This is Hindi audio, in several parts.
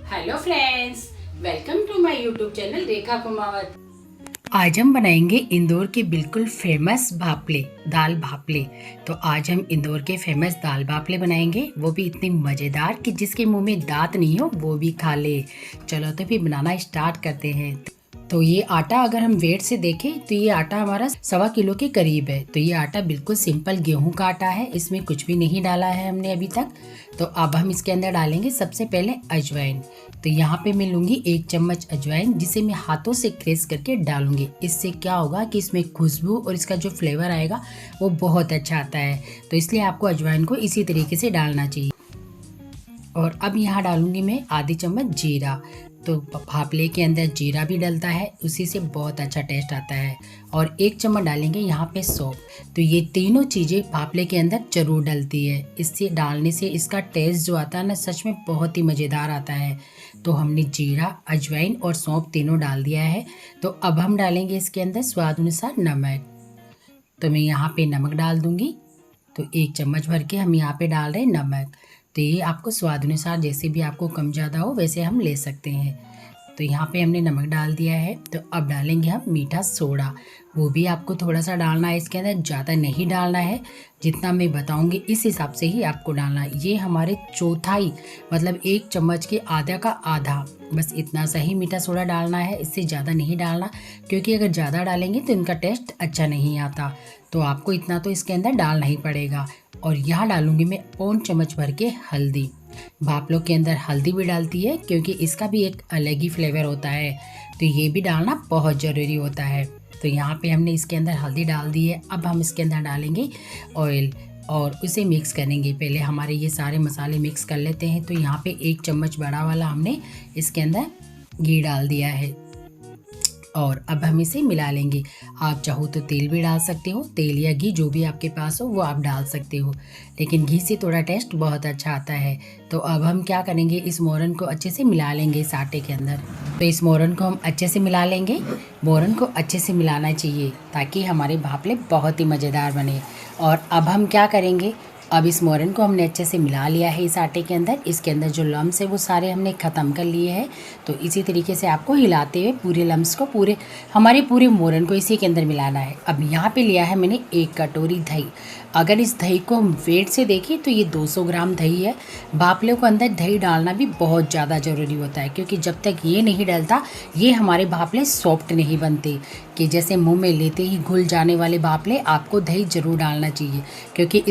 Hello friends, welcome to my YouTube channel Rekha Kumawat. आज हम बनाएंगे इंदौर के बिल्कुल फेमस भापले, दाल भापले। तो आज हम इंदौर के फेमस दाल भापले बनाएंगे, वो भी इतनी मज़ेदार कि जिसके मुंह में दांत नहीं हो वो भी खा ले। चलो तो फिर बनाना स्टार्ट करते हैं। तो ये आटा अगर हम वेट से देखें तो ये आटा हमारा 1.25 किलो के करीब है। तो ये आटा बिल्कुल सिंपल गेहूं का आटा है, इसमें कुछ भी नहीं डाला है हमने अभी तक। तो अब हम इसके अंदर डालेंगे सबसे पहले अजवाइन। तो यहाँ पे मैं लूँगी 1 चम्मच अजवाइन, जिसे मैं हाथों से क्रेश करके डालूंगी। इससे क्या होगा कि इसमें खुशबू और इसका जो फ्लेवर आएगा वो बहुत अच्छा आता है। तो इसलिए आपको अजवाइन को इसी तरीके से डालना चाहिए। और अब यहाँ डालूंगी मैं आधी चम्मच जीरा। तो भापले के अंदर जीरा भी डलता है, उसी से बहुत अच्छा टेस्ट आता है। और 1 चम्मच डालेंगे यहाँ पे सौंफ। तो ये तीनों चीज़ें भापले के अंदर जरूर डलती है। इससे डालने से इसका टेस्ट जो आता है ना, सच में बहुत ही मज़ेदार आता है। तो हमने जीरा, अजवाइन और सौंफ तीनों डाल दिया है। तो अब हम डालेंगे इसके अंदर स्वाद अनुसार नमक। तो मैं यहाँ पे नमक डाल दूँगी। तो 1 चम्मच भर के हम यहाँ पे डाल रहे हैं नमक। तो ये आपको स्वाद अनुसार जैसे भी आपको कम ज़्यादा हो वैसे हम ले सकते हैं। तो यहाँ पे हमने नमक डाल दिया है। तो अब डालेंगे हम मीठा सोडा, वो भी आपको थोड़ा सा डालना है इसके अंदर, ज़्यादा नहीं डालना है। जितना मैं बताऊँगी इस हिसाब से ही आपको डालना है। ये हमारे चौथाई मतलब 1 चम्मच के आधा का आधा, बस इतना सा ही मीठा सोडा डालना है, इससे ज़्यादा नहीं डालना, क्योंकि अगर ज़्यादा डालेंगे तो इनका टेस्ट अच्छा नहीं आता। तो आपको इतना तो इसके अंदर डालना ही पड़ेगा। और यहाँ डालूंगी मैं 1 चम्मच भर के हल्दी। भापलों के अंदर हल्दी भी डालती है क्योंकि इसका भी एक अलग ही फ्लेवर होता है, तो ये भी डालना बहुत ज़रूरी होता है। तो यहाँ पे हमने इसके अंदर हल्दी डाल दी है। अब हम इसके अंदर डालेंगे ऑयल और उसे मिक्स करेंगे। पहले हमारे ये सारे मसाले मिक्स कर लेते हैं। तो यहाँ पे 1 चम्मच बड़ा वाला हमने इसके अंदर घी डाल दिया है और अब हम इसे मिला लेंगे। आप चाहो तो तेल भी डाल सकते हो, तेल या घी जो भी आपके पास हो वो आप डाल सकते हो, लेकिन घी से थोड़ा टेस्ट बहुत अच्छा आता है। तो अब हम क्या करेंगे, इस मोरन को अच्छे से मिला लेंगे इस आटे के अंदर। तो इस मोरन को हम अच्छे से मिला लेंगे। मोरन को अच्छे से मिलाना चाहिए ताकि हमारे भापले बहुत ही मज़ेदार बने। और अब हम क्या करेंगे, अब इस मोरन को हमने अच्छे से मिला लिया है इस आटे के अंदर। इसके अंदर जो लम्स है वो सारे हमने ख़त्म कर लिए हैं। तो इसी तरीके से आपको हिलाते हुए पूरे लम्स को, हमारे पूरे मोरन को इसी के अंदर मिलाना है। अब यहाँ पे लिया है मैंने 1 कटोरी दही। अगर इस दही को हम वेट से देखें तो ये 200 ग्राम दही है। भापले को अंदर दही डालना भी बहुत ज़्यादा ज़रूरी होता है, क्योंकि जब तक ये नहीं डलता ये हमारे भापले सॉफ्ट नहीं बनते, कि जैसे मुंह में लेते ही घुल जाने वाले भापले। आपको दही ज़रूर डालना चाहिए, क्योंकि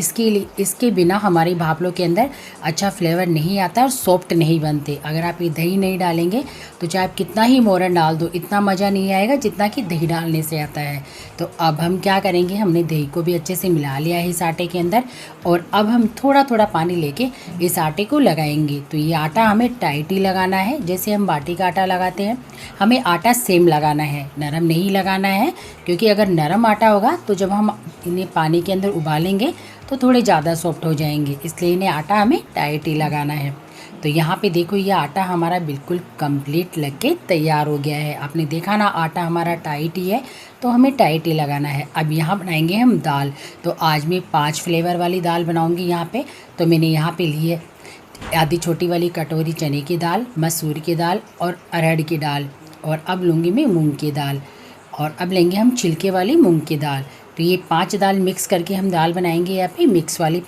इसके बिना हमारे भापलों के अंदर अच्छा फ्लेवर नहीं आता और सॉफ्ट नहीं बनते। अगर आप ये दही नहीं डालेंगे तो चाहे आप कितना ही मोरन डाल दो, इतना मज़ा नहीं आएगा जितना कि दही डालने से आता है। तो अब हम क्या करेंगे, हमने दही को भी अच्छे से मिला लिया है इस आटे के अंदर। और अब हम थोड़ा थोड़ा पानी लेके इस आटे को लगाएंगे। तो ये आटा हमें टाइट ही लगाना है, जैसे हम बाटी का आटा लगाते हैं। हमें आटा सेम लगाना है, नरम नहीं लगाना है, क्योंकि अगर नरम आटा होगा तो जब हम इन्हें पानी के अंदर उबालेंगे तो थोड़े ज़्यादा सॉफ्ट हो जाएंगे। इसलिए इन्हें आटा हमें टाइट ही लगाना है। तो यहाँ पे देखो, ये आटा हमारा बिल्कुल कंप्लीट लग के तैयार हो गया है। आपने देखा ना, आटा हमारा टाइट ही है, तो हमें टाइट ही लगाना है। अब यहाँ बनाएंगे हम दाल। तो आज मैं 5 फ्लेवर वाली दाल बनाऊँगी यहाँ पे। तो मैंने यहाँ पे ली है आधी छोटी वाली कटोरी चने की दाल, मसूर की दाल और अरहर की दाल। और अब लूँगी मैं मूँग की दाल। और अब लेंगे हम छिलके वाली मूँग की दाल। तो ये 5 दाल मिक्स करके हम दाल बनाएंगे। यहाँ पे मिक्स वाली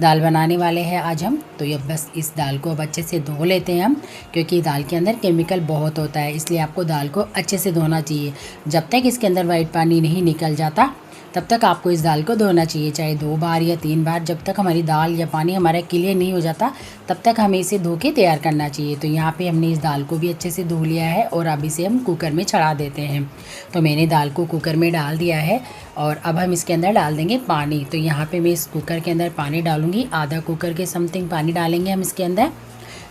दाल बनाने वाले हैं आज हम। तो ये बस इस दाल को अब अच्छे से धो लेते हैं हम, क्योंकि दाल के अंदर केमिकल बहुत होता है, इसलिए आपको दाल को अच्छे से धोना चाहिए। जब तक इसके अंदर वाइट पानी नहीं निकल जाता तब तक आपको इस दाल को धोना चाहिए, चाहे 2 बार या 3 बार। जब तक हमारी दाल या पानी हमारा क्लियर नहीं हो जाता तब तक हमें इसे धो के तैयार करना चाहिए। तो यहाँ पे हमने इस दाल को भी अच्छे से धो लिया है और अब इसे हम कुकर में चढ़ा देते हैं। तो मैंने दाल को कुकर में डाल दिया है और अब हम इसके अंदर डाल देंगे पानी। तो यहाँ पे मैं इस कुकर के अंदर पानी डालूँगी, आधा कुकर के समथिंग पानी डालेंगे हम इसके अंदर।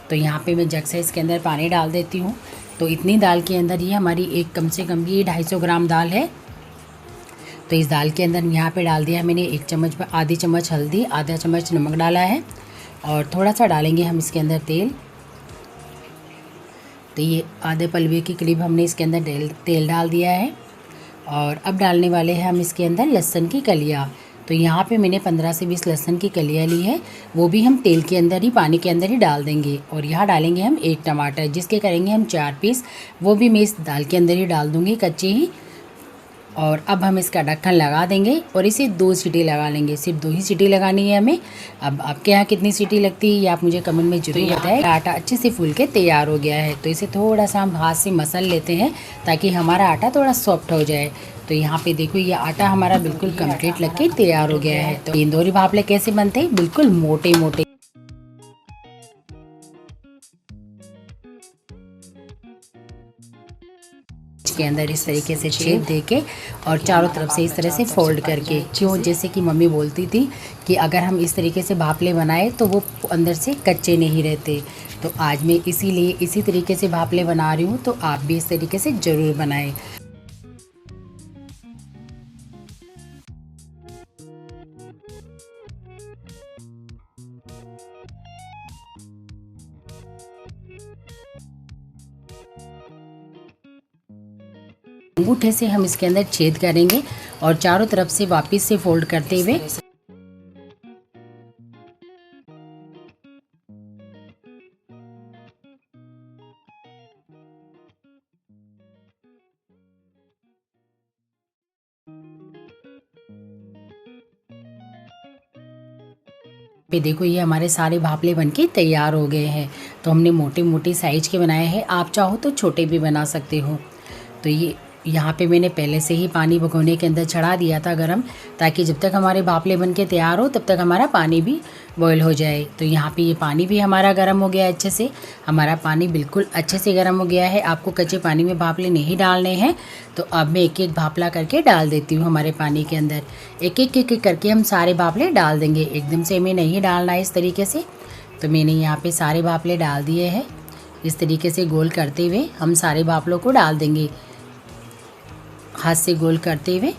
तो यहाँ पे मैं जग से इसके अंदर पानी डाल देती हूँ। तो इतनी दाल के अंदर ये हमारी एक कम से कम ये 250 ग्राम दाल है। तो इस दाल के अंदर यहाँ पे डाल दिया मैंने 1 चम्मच, आधी चम्मच हल्दी, आधा चम्मच नमक डाला है और थोड़ा सा डालेंगे हम इसके अंदर तेल। तो ये आधे पलवे के करीब हमने इसके अंदर तेल डाल दिया है। और अब डालने वाले हैं हम इसके अंदर लहसुन की कलियाँ। तो यहाँ पे मैंने 15 से 20 लहसुन की कलियाँ ली है, वो भी हम तेल के अंदर ही, पानी के अंदर ही डाल देंगे। और यहाँ डालेंगे हम 1 टमाटर, जिसके करेंगे हम 4 पीस, वो भी मैं इस दाल के अंदर ही डाल दूँगी कच्चे ही। और अब हम इसका ढक्कन लगा देंगे और इसे 2 सीटी लगा लेंगे, सिर्फ 2 ही सीटी लगानी है हमें। अब आपके यहाँ कितनी सीटी लगती है ये आप मुझे कमेंट में जरूर बताएं। आटा अच्छे से फूल के तैयार हो गया है, तो इसे थोड़ा सा हम हाथ से मसल लेते हैं ताकि हमारा आटा थोड़ा सॉफ्ट हो जाए। तो यहाँ पे देखो ये आटा हमारा बिल्कुल कंप्लीट लग के तैयार हो गया है। तो इंदौरी भापले कैसे बनते हैं, बिल्कुल मोटे मोटे। के अंदर इस तरीके से छेद देके और चारों तरफ से इस तरह से फोल्ड करके, क्यों, जैसे कि मम्मी बोलती थी कि अगर हम इस तरीके से भापले बनाए तो वो अंदर से कच्चे नहीं रहते। तो आज मैं इसीलिए इसी तरीके से भापले बना रही हूँ, तो आप भी इस तरीके से ज़रूर बनाएं। अंगूठे से हम इसके अंदर छेद करेंगे और चारों तरफ से वापस से फोल्ड करते हुए पे देखो ये हमारे सारे भापले बनके तैयार हो गए हैं। तो हमने मोटे मोटे साइज के बनाए हैं, आप चाहो तो छोटे भी बना सकते हो। तो ये यहाँ पे मैंने पहले से ही पानी भगोने के अंदर चढ़ा दिया था गरम, ताकि जब तक हमारे भापले बन के तैयार हो तब तक हमारा पानी भी बॉईल हो जाए। तो यहाँ पे ये पानी भी हमारा गर्म हो गया है अच्छे से, हमारा पानी बिल्कुल अच्छे से गर्म हो गया है। आपको कच्चे पानी में भापले नहीं डालने हैं। तो अब मैं एक एक भापला करके डाल देती हूँ हमारे पानी के अंदर। एक एक करके हम सारे भापले डाल देंगे, एकदम से हमें नहीं डालना है इस तरीके से। तो मैंने यहाँ पर सारे भापले डाल दिए हैं। इस तरीके से गोल करते हुए हम सारे भापलों को डाल देंगे, हाथ से गोल करते हुए।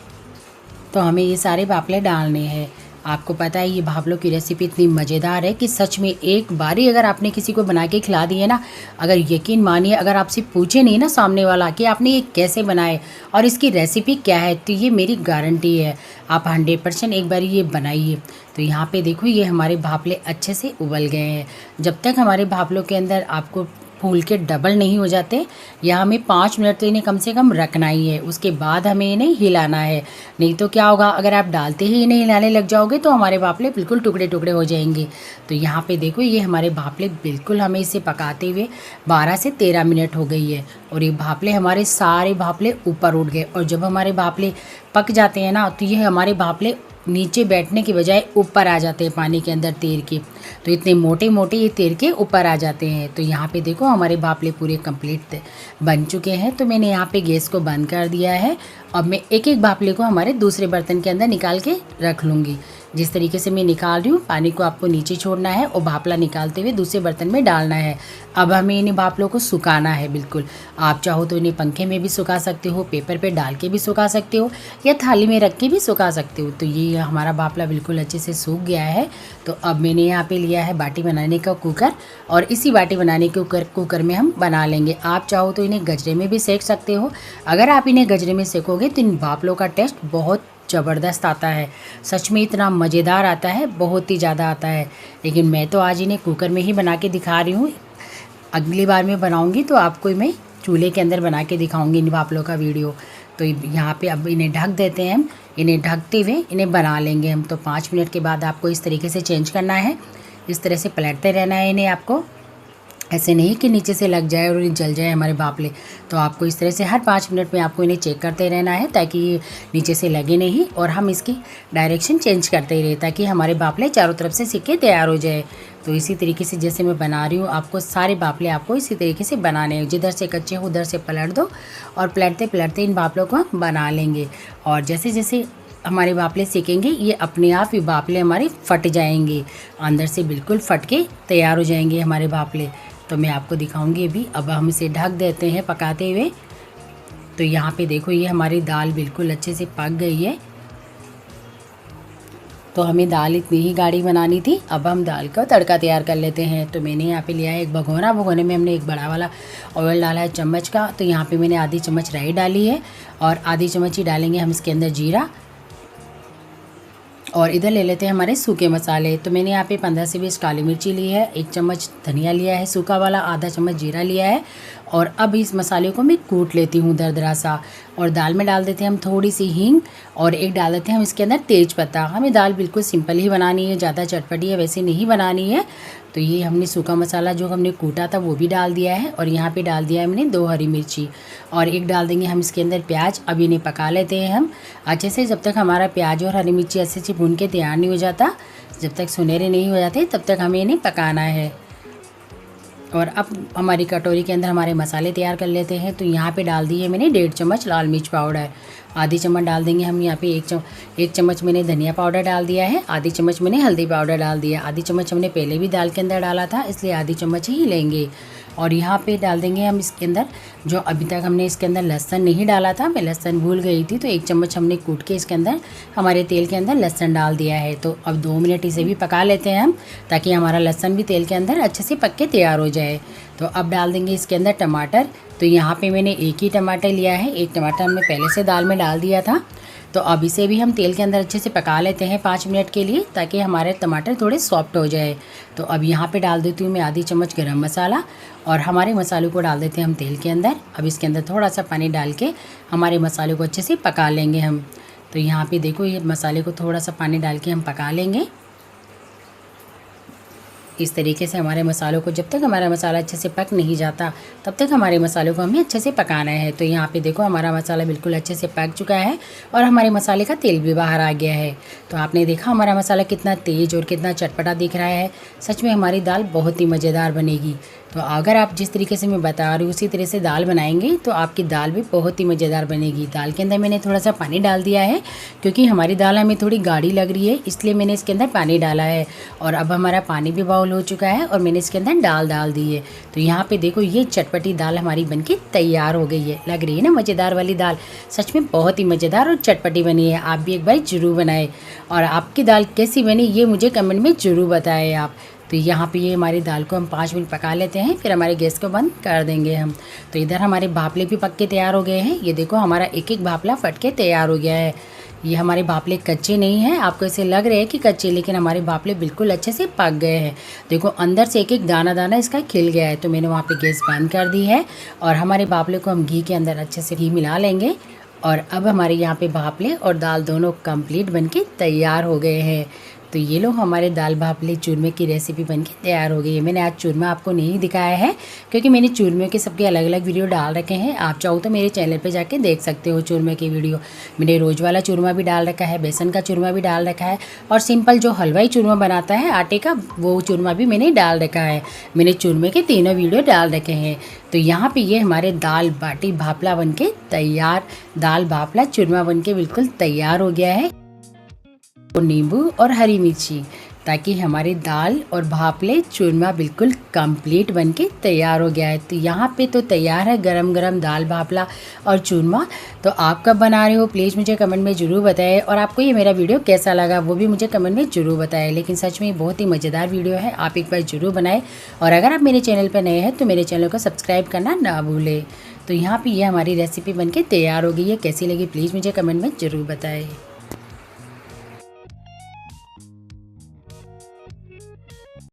तो हमें ये सारे भापले डालने हैं। आपको पता है ये भापलों की रेसिपी इतनी मज़ेदार है कि सच में एक बारी अगर आपने किसी को बना के खिला दिए ना, अगर यकीन मानिए, अगर आपसे पूछे नहीं ना सामने वाला कि आपने ये कैसे बनाए और इसकी रेसिपी क्या है, तो ये मेरी गारंटी है आप 100% एक बारी ये बनाइए। तो यहाँ पे देखो ये हमारे भापले अच्छे से उबल गए हैं। जब तक हमारे भापलों के अंदर आपको फूल के डबल नहीं हो जाते, या हमें 5 मिनट तो इन्हें कम से कम रखना ही है, उसके बाद हमें इन्हें हिलाना है। नहीं तो क्या होगा, अगर आप डालते ही इन्हें हिलाने लग जाओगे तो हमारे भापले बिल्कुल टुकड़े टुकड़े हो जाएंगे। तो यहाँ पे देखो ये हमारे भापले बिल्कुल, हमें इसे पकाते हुए 12 से 13 मिनट हो गई है और ये भापले हमारे सारे भापले ऊपर उठ गए। और जब हमारे भापले पक जाते हैं ना, तो ये हमारे भापले नीचे बैठने की बजाय ऊपर आ जाते हैं पानी के अंदर तैर के। तो इतने मोटे मोटे ये तैर के ऊपर आ जाते हैं। तो यहाँ पे देखो हमारे भापले पूरे कंप्लीट बन चुके हैं। तो मैंने यहाँ पे गैस को बंद कर दिया है। अब मैं एक एक भापले को हमारे दूसरे बर्तन के अंदर निकाल के रख लूँगी। जिस तरीके से मैं निकाल रही हूँ, पानी को आपको नीचे छोड़ना है और भापला निकालते हुए दूसरे बर्तन में डालना है। अब हमें इन्हें भापलों को सुखाना है बिल्कुल। आप चाहो तो इन्हें पंखे में भी सुखा सकते हो, पेपर पे डाल के भी सुखा सकते हो, या थाली में रख के भी सुखा सकते हो। तो ये हमारा भापला बिल्कुल अच्छे से सूख गया है। तो अब मैंने यहाँ पे लिया है बाटी बनाने का कुकर, और इसी बाटी बनाने के कुकर में हम बना लेंगे। आप चाहो तो इन्हें गजरे में भी सेक सकते हो। अगर आप इन्हें गजरे में सेकोगे तो इन भापलों का टेस्ट बहुत ज़बरदस्त आता है, सच में इतना मज़ेदार आता है, बहुत ही ज़्यादा आता है। लेकिन मैं तो आज इन्हें कुकर में ही बना के दिखा रही हूँ। अगली बार मैं बनाऊँगी तो आपको मैं चूल्हे के अंदर बना के दिखाऊँगी इन भापलों का वीडियो। तो यहाँ पे अब इन्हें ढक देते हैं हम। इन्हें ढकते हुए इन्हें बना लेंगे हम। तो 5 मिनट के बाद आपको इस तरीके से चेंज करना है, इस तरह से पलटते रहना है इन्हें आपको। ऐसे नहीं कि नीचे से लग जाए और जल जाए हमारे भापले। तो आपको इस तरह से हर 5 मिनट में आपको इन्हें चेक करते रहना है, ताकि ये नीचे से लगे नहीं, और हम इसकी डायरेक्शन चेंज करते रहे ताकि हमारे भापले चारों तरफ से सिक के तैयार हो जाए। तो इसी तरीके से जैसे मैं बना रही हूँ, आपको सारे भापले आपको इसी तरीके से बनाने हैं। जिधर से कच्चे हो उधर से पलट दो, और पलटते पलटते इन भापलों को हम बना लेंगे। और जैसे जैसे हमारे भापले सेकेंगे, ये अपने आप ही भापले हमारे फट जाएंगे, अंदर से बिल्कुल फट के तैयार हो जाएंगे हमारे भापले। तो मैं आपको दिखाऊंगी अभी। अब हम इसे ढक देते हैं पकाते हुए। तो यहाँ पे देखो ये हमारी दाल बिल्कुल अच्छे से पक गई है। तो हमें दाल इतनी ही गाढ़ी बनानी थी। अब हम दाल का तड़का तैयार कर लेते हैं। तो मैंने यहाँ पे लिया है एक भगोना, भगोने में हमने एक बड़ा वाला ऑयल डाला है चम्मच का। तो यहाँ पे मैंने आधी चम्मच राई डाली है, और आधी चम्मच ही डालेंगे हम इसके अंदर जीरा, और इधर ले लेते हैं हमारे सूखे मसाले। तो मैंने यहाँ पे 15 से 20 काली मिर्ची ली है, 1 चम्मच धनिया लिया है सूखा वाला, आधा चम्मच जीरा लिया है। और अब इस मसाले को मैं कूट लेती हूँ दरदरा सा। और दाल में डाल देते हैं हम थोड़ी सी हींग और एक डाल देते हैं हम इसके अंदर तेज पत्ता। हमें दाल बिल्कुल सिंपल ही बनानी है, ज़्यादा चटपटी है वैसे नहीं बनानी है। तो ये हमने सूखा मसाला जो हमने कूटा था वो भी डाल दिया है और यहाँ पे डाल दिया है हमने 2 हरी मिर्ची और एक डाल देंगे हम इसके अंदर प्याज। अब इन्हें पका लेते हैं हम अच्छे से, जब तक हमारा प्याज और हरी मिर्ची अच्छे से भून के तैयार नहीं हो जाता, जब तक सुनहरे नहीं हो जाते तब तक हमें इन्हें पकाना है। और अब हमारी कटोरी के अंदर हमारे मसाले तैयार कर लेते हैं। तो यहाँ पे डाल दिए मैंने 1.5 चम्मच लाल मिर्च पाउडर, आधी चम्मच डाल देंगे हम यहाँ पे 1 चम्मच मैंने धनिया पाउडर डाल दिया है, आधी चम्मच मैंने हल्दी पाउडर डाल दिया, आधी चम्मच हमने पहले भी दाल के अंदर डाला था इसलिए आधी चम्मच ही लेंगे। और यहाँ पे डाल देंगे हम इसके अंदर जो अभी तक हमने इसके अंदर लहसुन नहीं डाला था, मैं लहसुन भूल गई थी, तो 1 चम्मच हमने कूट के इसके अंदर हमारे तेल के अंदर लहसुन डाल दिया है। तो अब 2 मिनट इसे भी पका लेते हैं हम, ताकि हमारा लहसुन भी तेल के अंदर अच्छे से पक के तैयार हो जाए। तो अब डाल देंगे इसके अंदर टमाटर। तो यहाँ पे मैंने 1 ही टमाटर लिया है, 1 टमाटर हमने पहले से दाल में डाल दिया था। तो अब इसे भी हम तेल के अंदर अच्छे से पका लेते हैं 5 मिनट के लिए, ताकि हमारे टमाटर थोड़े सॉफ्ट हो जाए। तो अब यहाँ पे डाल देती हूँ मैं आधी चम्मच गरम मसाला और हमारे मसालों को डाल देते हैं हम तेल के अंदर। अब इसके अंदर थोड़ा सा पानी डाल के हमारे मसालों को अच्छे से पका लेंगे हम। तो यहाँ पे देखो ये मसाले को थोड़ा सा पानी डाल के हम पका लेंगे इस तरीके से हमारे मसालों को। जब तक हमारा मसाला अच्छे से पक नहीं जाता तब तक हमारे मसालों को हमें अच्छे से पकाना है। तो यहाँ पे देखो हमारा मसाला बिल्कुल अच्छे से पक चुका है और हमारे मसाले का तेल भी बाहर आ गया है। तो आपने देखा हमारा मसाला कितना तेज़ और कितना चटपटा दिख रहा है। सच में हमारी दाल बहुत ही मज़ेदार बनेगी। तो अगर आप जिस तरीके से मैं बता रही हूँ उसी तरह से दाल बनाएंगे तो आपकी दाल भी बहुत ही मज़ेदार बनेगी। दाल के अंदर मैंने थोड़ा सा पानी डाल दिया है, क्योंकि हमारी दाल हमें थोड़ी गाढ़ी लग रही है इसलिए मैंने इसके अंदर पानी डाला है। और अब हमारा पानी भी बाउल हो चुका है और मैंने इसके अंदर दाल डाल दी है। तो यहाँ पे देखो ये चटपटी दाल हमारी बनके तैयार हो गई है। लग रही है ना मज़ेदार वाली दाल, सच में बहुत ही मज़ेदार और चटपटी बनी है। आप भी एक बार ज़रूर बनाएं और आपकी दाल कैसी बनी ये मुझे कमेंट में ज़रूर बताएं आप। तो यहाँ पे ये हमारी दाल को हम 5 मिनट पका लेते हैं, फिर हमारे गैस को बंद कर देंगे हम। तो इधर हमारे भापले भी पक के तैयार हो गए हैं। ये देखो हमारा एक एक भापला फट के तैयार हो गया है। ये हमारे भापले कच्चे नहीं हैं, आपको ऐसे लग रहे हैं कि कच्चे, लेकिन हमारे भापले बिल्कुल अच्छे से पक गए हैं। देखो अंदर से एक एक दाना दाना इसका खिल गया है। तो मैंने वहाँ पे गैस बंद कर दी है और हमारे भापले को हम घी के अंदर अच्छे से घी मिला लेंगे। और अब हमारे यहाँ पे भापले और दाल दोनों कंप्लीट बनके तैयार हो गए हैं। तो ये लो हमारे दाल भापले चूरमे की रेसिपी बनके तैयार हो गई है। मैंने आज चूरमा आपको नहीं दिखाया है क्योंकि मैंने चूरमे के सबके अलग अलग वीडियो डाल रखे हैं। आप चाहो तो मेरे चैनल पे जाके देख सकते हो चूरमे की वीडियो। मैंने रोज वाला चूरमा भी डाल रखा है, बेसन का चूरमा भी डाल रखा है और सिंपल जो हलवाई चूरमा बनाता है आटे का वो चूरमा भी मैंने डाल रखा है। मैंने चूरमे के तीनों वीडियो डाल रखे हैं। तो यहाँ पे ये हमारे दाल बाटी भापला बनके तैयार, दाल भापला चूरमा बनके बिल्कुल तैयार हो गया है। और नींबू और हरी मिर्ची, ताकि हमारी दाल और भापले चूरमा बिल्कुल कंप्लीट बनके तैयार हो गया है। तो यहाँ पे तो तैयार है गरम गरम दाल भापला और चूरमा। तो आप कब बना रहे हो प्लीज़ मुझे कमेंट में ज़रूर बताएं और आपको ये मेरा वीडियो कैसा लगा वो भी मुझे कमेंट में ज़रूर बताएं। लेकिन सच में बहुत ही मज़ेदार वीडियो है, आप एक बार ज़रूर बनाएं। और अगर आप मेरे चैनल पर नए हैं तो मेरे चैनल को सब्सक्राइब करना ना भूलें। तो यहाँ पर ये हमारी रेसिपी बनके तैयार हो गई है। कैसी लगी प्लीज़ मुझे कमेंट में ज़रूर बताएँ।